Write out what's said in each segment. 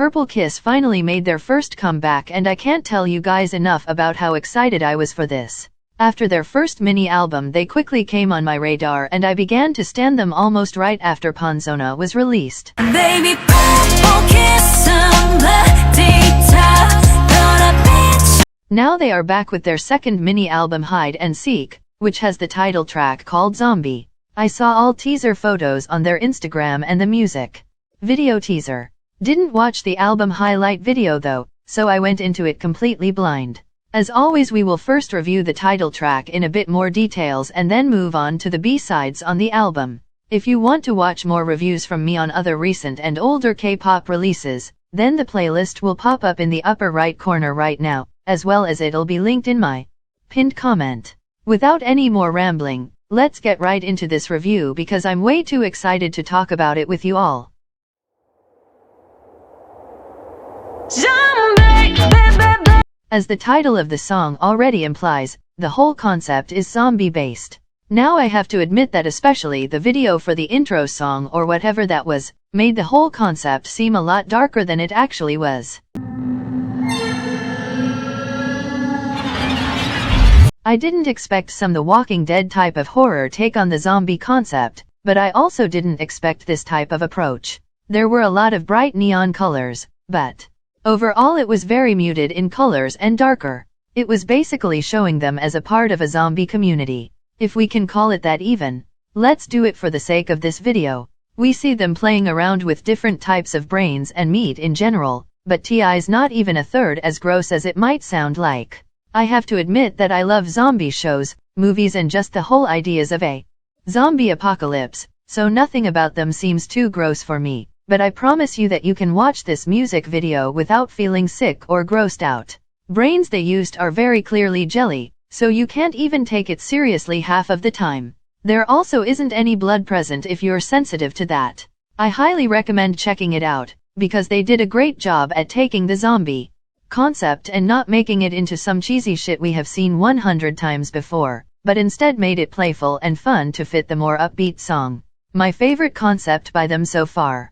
Purple Kiss finally made their first comeback, and I can't tell you guys enough about how excited I was for this. After their first mini-album, they quickly came on my radar, and I began to stan them almost right after Panzona was released. Baby, purple kiss on the detail, gonna be. Now they are back with their second mini-album Hide and Seek, which has the title track called Zombie. I saw all teaser photos on their Instagram and the music video teaser. Didn't watch the album highlight video though, so I went into it completely blind. As always, we will first review the title track in a bit more details and then move on to the B-sides on the album. If you want to watch more reviews from me on other recent and older K-pop releases, then the playlist will pop up in the upper right corner right now, as well as it'll be linked in my pinned comment. Without any more rambling, let's get right into this review because I'm way too excited to talk about it with you all. As the title of the song already implies, the whole concept is zombie-based. Now I have to admit that especially the video for the intro song or whatever that was, made the whole concept seem a lot darker than it actually was. I didn't expect some The Walking Dead type of horror take on the zombie concept, but I also didn't expect this type of approach. There were a lot of bright neon colors, but overall it was very muted in colors and darker. It was basically showing them as a part of a zombie community, if we can call it that even. Let's do it for the sake of this video. We see them playing around with different types of brains and meat in general, but TI's not even a third as gross as it might sound like. I have to admit that I love zombie shows, movies and just the whole ideas of a zombie apocalypse, so nothing about them seems too gross for me. But I promise you that you can watch this music video without feeling sick or grossed out. Brains they used are very clearly jelly, so you can't even take it seriously half of the time. There also isn't any blood present if you're sensitive to that. I highly recommend checking it out, because they did a great job at taking the zombie concept and not making it into some cheesy shit we have seen 100 times before, but instead made it playful and fun to fit the more upbeat song. My favorite concept by them so far.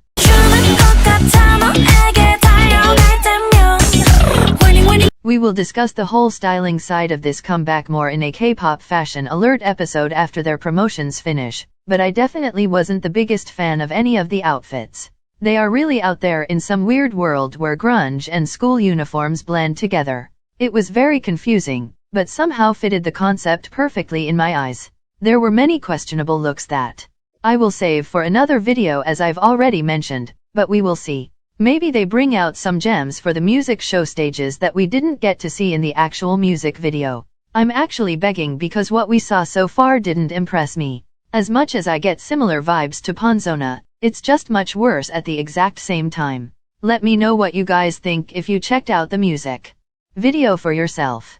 We will discuss the whole styling side of this comeback more in a K-pop fashion alert episode after their promotions finish, but I definitely wasn't the biggest fan of any of the outfits. They are really out there in some weird world where grunge and school uniforms blend together. It was very confusing, but somehow fitted the concept perfectly in my eyes. There were many questionable looks that I will save for another video as I've already mentioned, but we will see. Maybe they bring out some gems for the music show stages that we didn't get to see in the actual music video. I'm actually begging because what we saw so far didn't impress me. As much as I get similar vibes to Panzona, it's just much worse at the exact same time. Let me know what you guys think if you checked out the music video for yourself.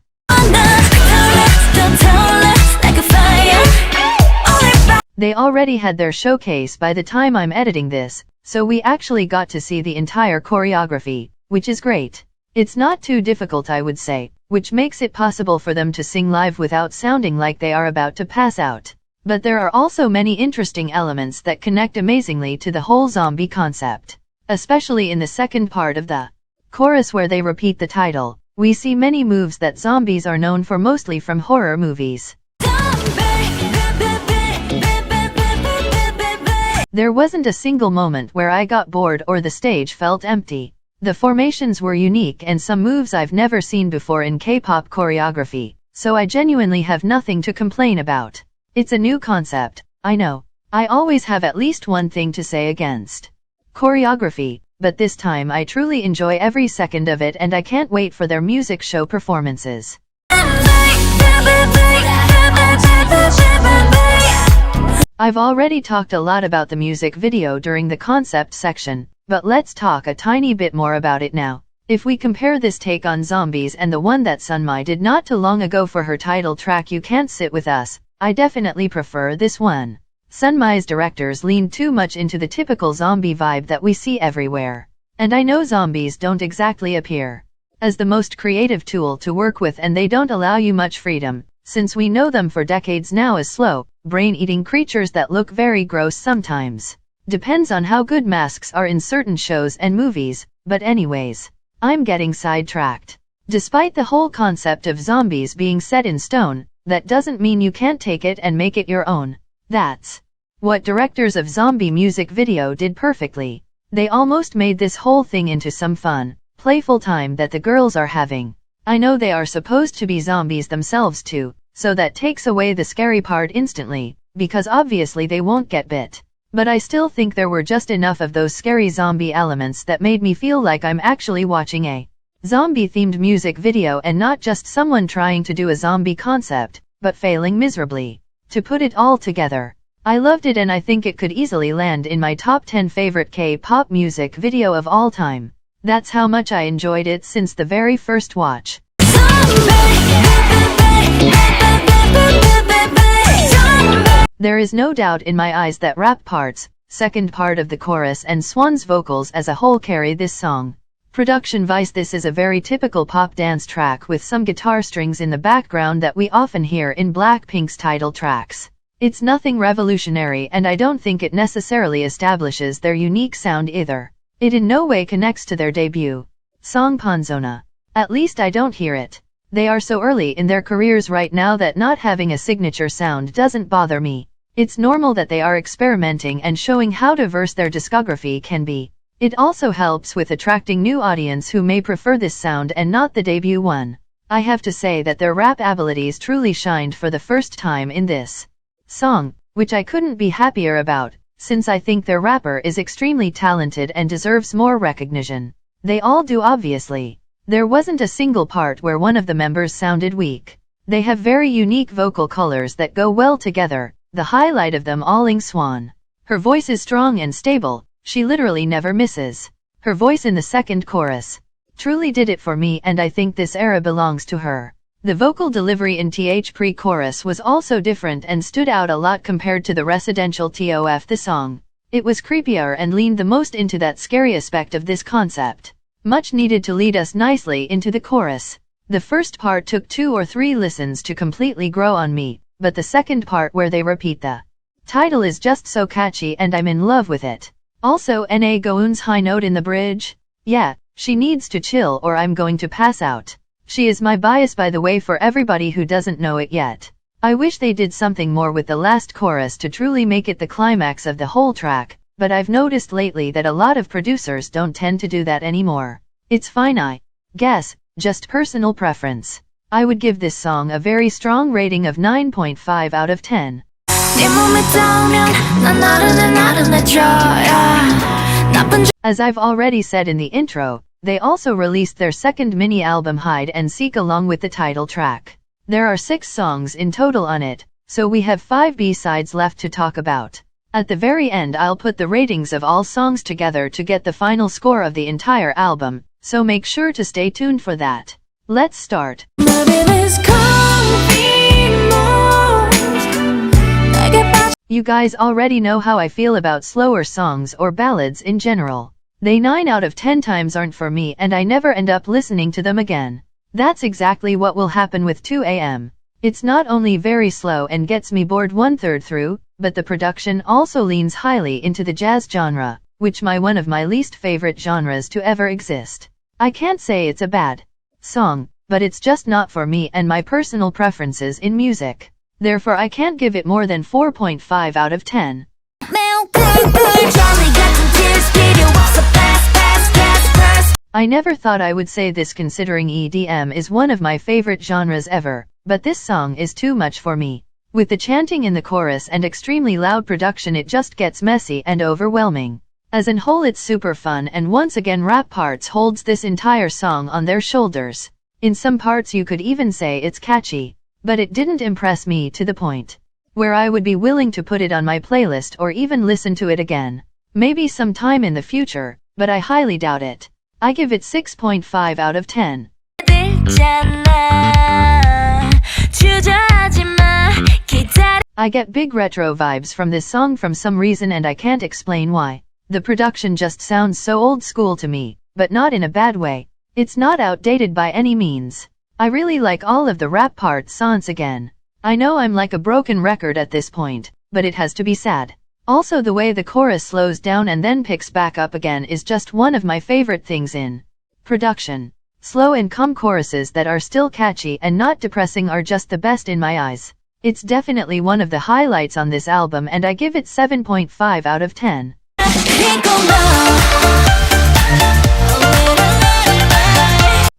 They already had their showcase by the time I'm editing this, so we actually got to see the entire choreography, which is great. It's not too difficult, I would say, which makes it possible for them to sing live without sounding like they are about to pass out. But there are also many interesting elements that connect amazingly to the whole zombie concept. Especially in the second part of the chorus where they repeat the title, we see many moves that zombies are known for, mostly from horror movies. There wasn't a single moment where I got bored or the stage felt empty. The formations were unique and some moves I've never seen before in K-pop choreography, so I genuinely have nothing to complain about. It's a new concept, I know. I always have at least one thing to say against choreography, but this time I truly enjoy every second of it and I can't wait for their music show performances. I've already talked a lot about the music video during the concept section, but let's talk a tiny bit more about it now. If we compare this take on zombies and the one that Sunmi did not too long ago for her title track You Can't Sit With Us, I definitely prefer this one. Sunmi's directors leaned too much into the typical zombie vibe that we see everywhere. And I know zombies don't exactly appear as the most creative tool to work with, and they don't allow you much freedom, since we know them for decades now as slow, brain-eating creatures that look very gross sometimes. Depends on how good masks are in certain shows and movies, But anyways, I'm getting sidetracked. Despite the whole concept of zombies being set in stone, that doesn't mean you can't take it and make it your own. That's what directors of zombie music video did perfectly. They almost made this whole thing into some fun, playful time that the girls are having. I know they are supposed to be zombies themselves too, so that takes away the scary part instantly, because obviously they won't get bit. But I still think there were just enough of those scary zombie elements that made me feel like I'm actually watching a zombie-themed music video and not just someone trying to do a zombie concept, but failing miserably. To put it all together, I loved it and I think it could easily land in my top 10 favorite K-pop music video of all time. That's how much I enjoyed it since the very first watch. There is no doubt in my eyes that rap parts, second part of the chorus and Swan's vocals as a whole carry this song. Production-wise, this is a very typical pop dance track with some guitar strings in the background that we often hear in Blackpink's title tracks. It's nothing revolutionary and I don't think it necessarily establishes their unique sound either. It in no way connects to their debut song Panzona. At least I don't hear it. They are so early in their careers right now that not having a signature sound doesn't bother me. It's normal that they are experimenting and showing how diverse their discography can be. It also helps with attracting new audience who may prefer this sound and not the debut one. I have to say that their rap abilities truly shined for the first time in this song, which I couldn't be happier about, since I think their rapper is extremely talented and deserves more recognition. They all do obviously. There wasn't a single part where one of the members sounded weak. They have very unique vocal colors that go well together, the highlight of them all is Swan. Her voice is strong and stable, she literally never misses. Her voice in the second chorus truly did it for me and I think this era belongs to her. The vocal delivery in TH pre-chorus was also different and stood out a lot compared to the residential TOF the song. It was creepier and leaned the most into that scary aspect of this concept. Much needed to lead us nicely into the chorus. The first part took 2 or 3 listens to completely grow on me, but the second part where they repeat the title is just so catchy and I'm in love with it. Also Na Goon's high note in the bridge? Yeah, she needs to chill or I'm going to pass out. She is my bias by the way for everybody who doesn't know it yet. I wish they did something more with the last chorus to truly make it the climax of the whole track, but I've noticed lately that a lot of producers don't tend to do that anymore. It's fine, I guess, just personal preference. I would give this song a very strong rating of 9.5 out of 10. As I've already said in the intro, they also released their second mini-album Hide and Seek along with the title track. There are 6 songs in total on it, so we have 5 B-sides left to talk about. At the very end I'll put the ratings of all songs together to get the final score of the entire album, so make sure to stay tuned for that. Let's start. You guys already know how I feel about slower songs or ballads in general. They 9 out of 10 times aren't for me and I never end up listening to them again. That's exactly what will happen with 2 AM. It's not only very slow and gets me bored 1/3 through, but the production also leans highly into the jazz genre, which one of my least favorite genres to ever exist. I can't say it's a bad song, but it's just not for me and my personal preferences in music. Therefore I can't give it more than 4.5 out of 10. I never thought I would say this considering EDM is one of my favorite genres ever, but this song is too much for me. With the chanting in the chorus and extremely loud production it just gets messy and overwhelming. As in whole it's super fun and once again rap parts holds this entire song on their shoulders. In some parts you could even say it's catchy, but it didn't impress me to the point where I would be willing to put it on my playlist or even listen to it again. Maybe sometime in the future, but I highly doubt it. I give it 6.5 out of 10. I get big retro vibes from this song from some reason and I can't explain why. The production just sounds so old school to me, but not in a bad way. It's not outdated by any means. I really like all of the rap parts once again. I know I'm like a broken record at this point, but it has to be said. Also the way the chorus slows down and then picks back up again is just one of my favorite things in production. Slow and calm choruses that are still catchy and not depressing are just the best in my eyes. It's definitely one of the highlights on this album and I give it 7.5 out of 10.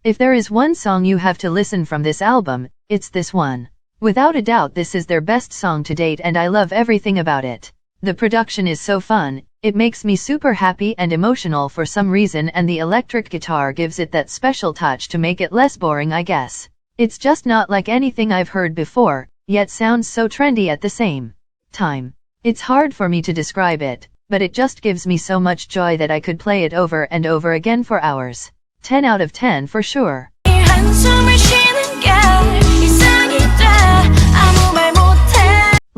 If there is one song you have to listen from this album, it's this one. Without a doubt this is their best song to date and I love everything about it. The production is so fun, it makes me super happy and emotional for some reason and the electric guitar gives it that special touch to make it less boring I guess. It's just not like anything I've heard before, yet sounds so trendy at the same time. It's hard for me to describe it, but it just gives me so much joy that I could play it over and over again for hours. 10 out of 10 for sure.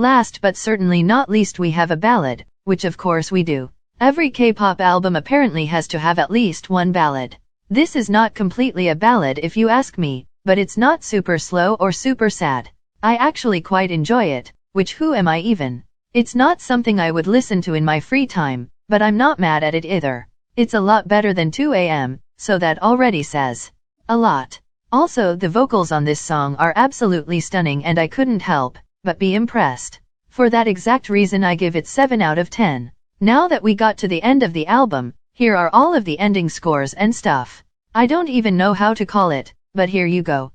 Last but certainly not least we have a ballad, which of course we do. Every K-pop album apparently has to have at least one ballad. This is not completely a ballad if you ask me, but it's not super slow or super sad. I actually quite enjoy it, which who am I even? It's not something I would listen to in my free time, but I'm not mad at it either. It's a lot better than 2 AM, so that already says a lot. Also the vocals on this song are absolutely stunning and I couldn't help but be impressed. For that exact reason I give it 7 out of 10. Now that we got to the end of the album, here are all of the ending scores and stuff. I don't even know how to call it, but here you go.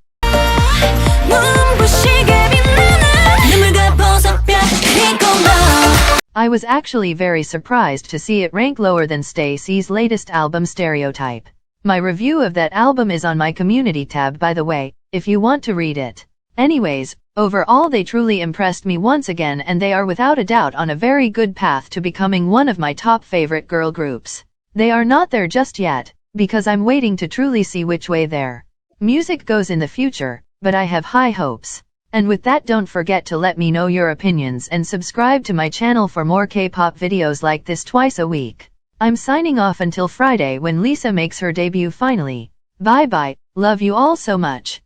I was actually very surprised to see it rank lower than Stacey's latest album Stereotype. My review of that album is on my community tab by the way, if you want to read it. Anyways, overall they truly impressed me once again and they are without a doubt on a very good path to becoming one of my top favorite girl groups. They are not there just yet, because I'm waiting to truly see which way their music goes in the future, but I have high hopes. And with that don't forget to let me know your opinions and subscribe to my channel for more K-pop videos like this twice a week. I'm signing off until Friday when Lisa makes her debut finally. Bye bye, love you all so much.